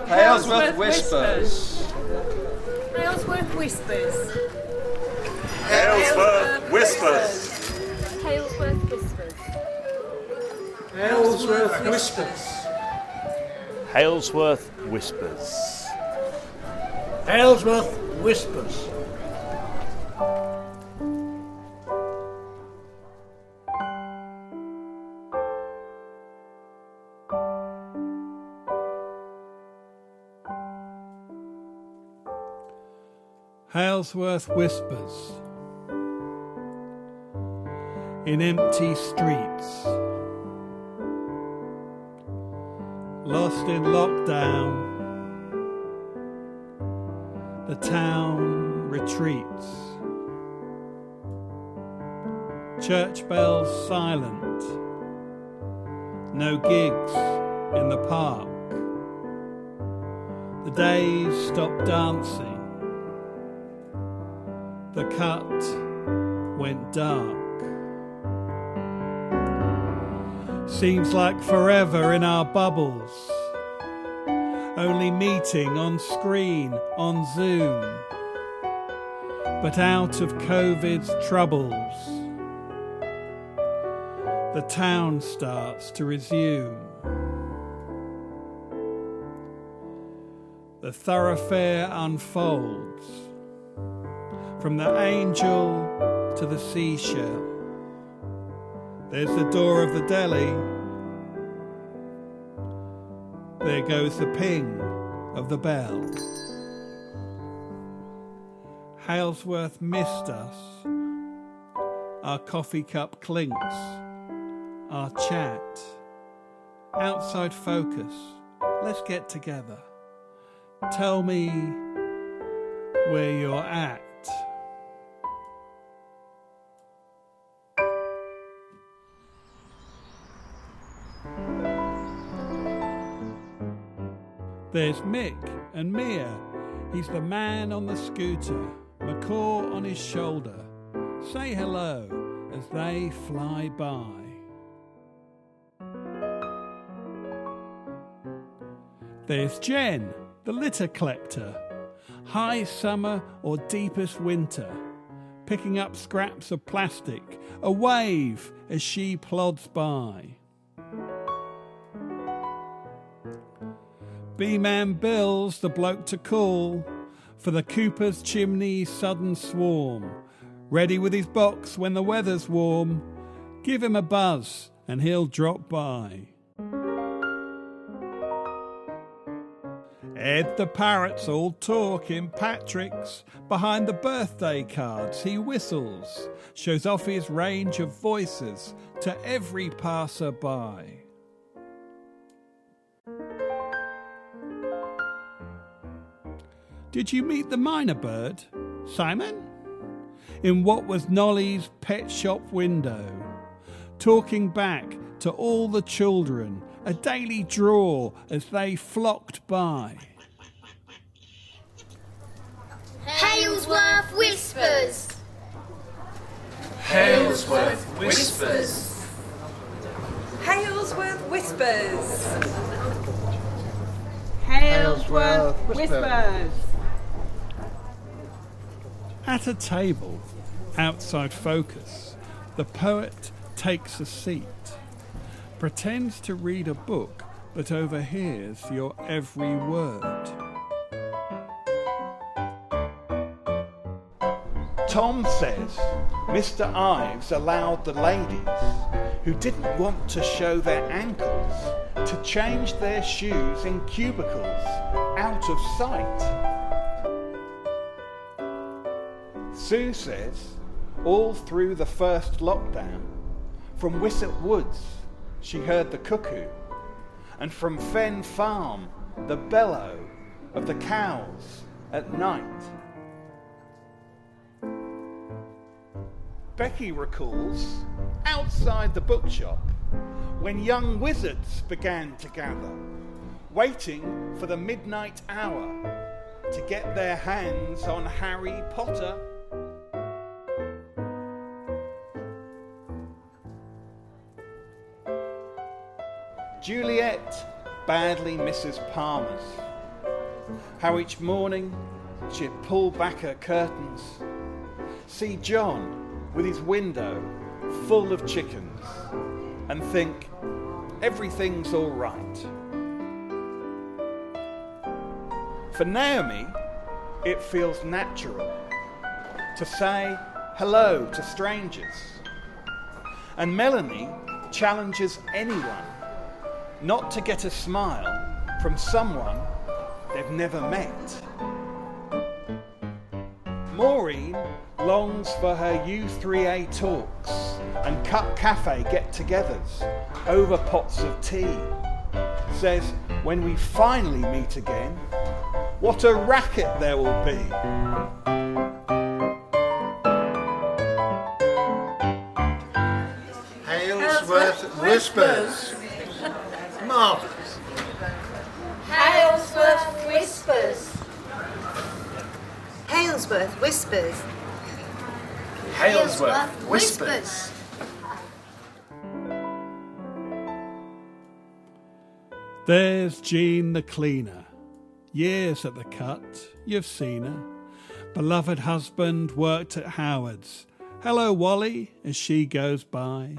Halesworth Whispers. Halesworth Whispers. Halesworth Whispers. Halesworth Whispers. Halesworth Whispers. Halesworth Whispers. Halesworth Whispers. Halesworth Whispers. In empty streets, lost in lockdown, the town retreats. Church bells silent, no gigs in the park. The days stop dancing. The cut went dark. Seems like forever in our bubbles, only meeting on screen, on Zoom. But out of COVID's troubles, the town starts to resume. The thoroughfare unfolds, from the angel to the seashell. There's the door of the deli. There goes the ping of the bell. Halesworth missed us. Our coffee cup clinks. Our chat. Outside focus. Let's get together. Tell me where you're at. There's Mick and Mia. He's the man on the scooter, macaw on his shoulder. Say hello as they fly by. There's Jen, the litter collector. High summer or deepest winter, picking up scraps of plastic, a wave as she plods by. B-Man Bill's the bloke to call for the Cooper's chimney sudden swarm. Ready with his box when the weather's warm. Give him a buzz and he'll drop by. Ed the parrot's all talk in Patrick's. Behind the birthday cards he whistles, shows off his range of voices to every passer-by. Did you meet the minor bird, Simon? In what was Nolly's pet shop window, talking back to all the children, a daily draw as they flocked by. Halesworth Whispers. Halesworth Whispers. Halesworth Whispers. Halesworth Whispers. At a table, outside focus, the poet takes a seat, pretends to read a book that overhears your every word. Tom says Mr. Ives allowed the ladies who didn't want to show their ankles to change their shoes in cubicles out of sight. Sue says all through the first lockdown, from Wissett Woods she heard the cuckoo, and from Fen Farm the bellow of the cows at night. Becky recalls outside the bookshop when young wizards began to gather, waiting for the midnight hour to get their hands on Harry Potter. Juliet badly Mrs. Palmer's. How each morning she'd pull back her curtains, see John with his window full of chickens, and think everything's all right. For Naomi, it feels natural to say hello to strangers. And Melanie challenges anyone not to get a smile from someone they've never met. Maureen longs for her U3A talks and Cup Cafe get-togethers over pots of tea. Says, when we finally meet again, what a racket there will be. Halesworth Whispers. Marvellous. Halesworth Whispers. Halesworth Whispers. Halesworth Whispers. There's Jean the cleaner. Years at the cut, you've seen her. Beloved husband worked at Howard's. Hello, Wally, as she goes by.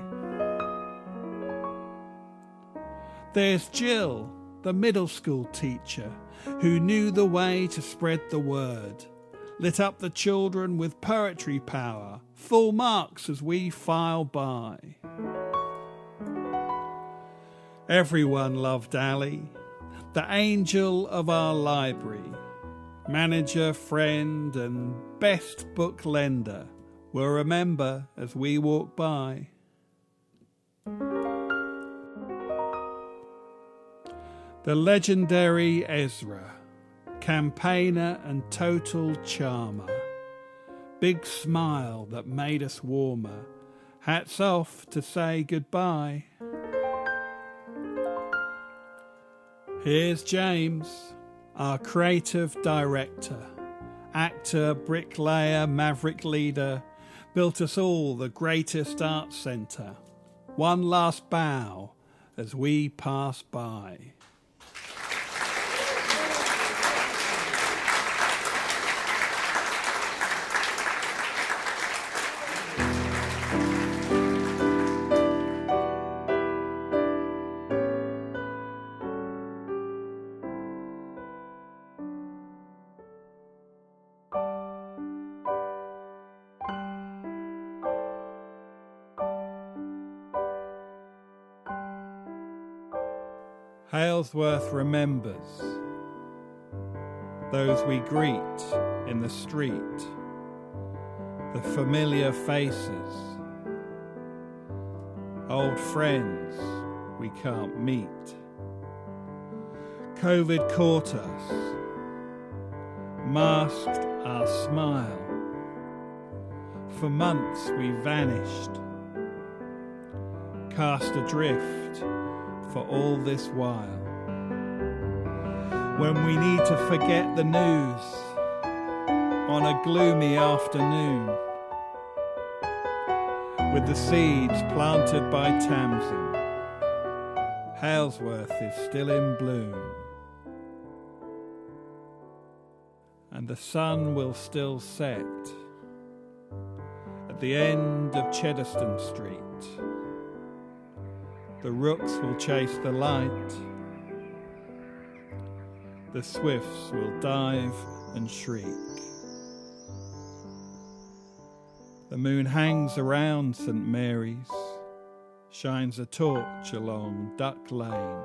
There's Jill, the middle school teacher, who knew the way to spread the word. Lit up the children with poetry power, full marks as we file by. Everyone loved Ali, the angel of our library, manager, friend, and best book lender, will remember as we walk by. The legendary Ezra, campaigner and total charmer, big smile that made us warmer, hats off to say goodbye. Here's James, our creative director, actor, bricklayer, maverick leader, built us all the greatest art centre. One last bow as we pass by. Halesworth remembers those we greet in the street, the familiar faces, old friends we can't meet. COVID caught us, masked our smile. For months we vanished, cast adrift for all this while. When we need to forget the news on a gloomy afternoon, with the seeds planted by Tamsin, Halesworth is still in bloom, and the sun will still set at the end of Cheddar Street. The rooks will chase the light, the swifts will dive and shriek. The moon hangs around St. Mary's, shines a torch along Duck Lane.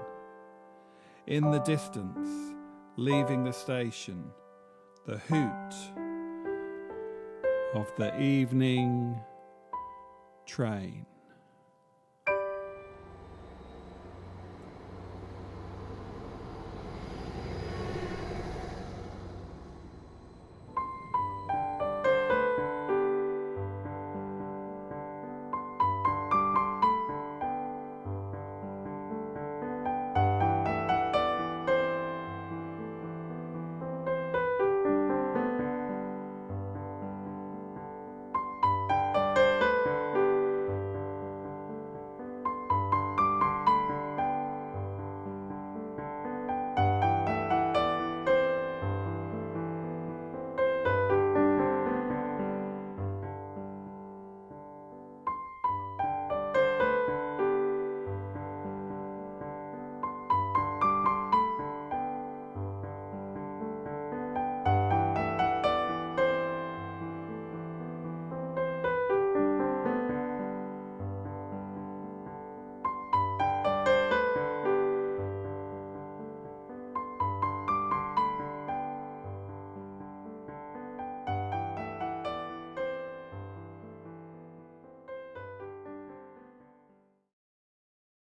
In the distance, leaving the station, the hoot of the evening train.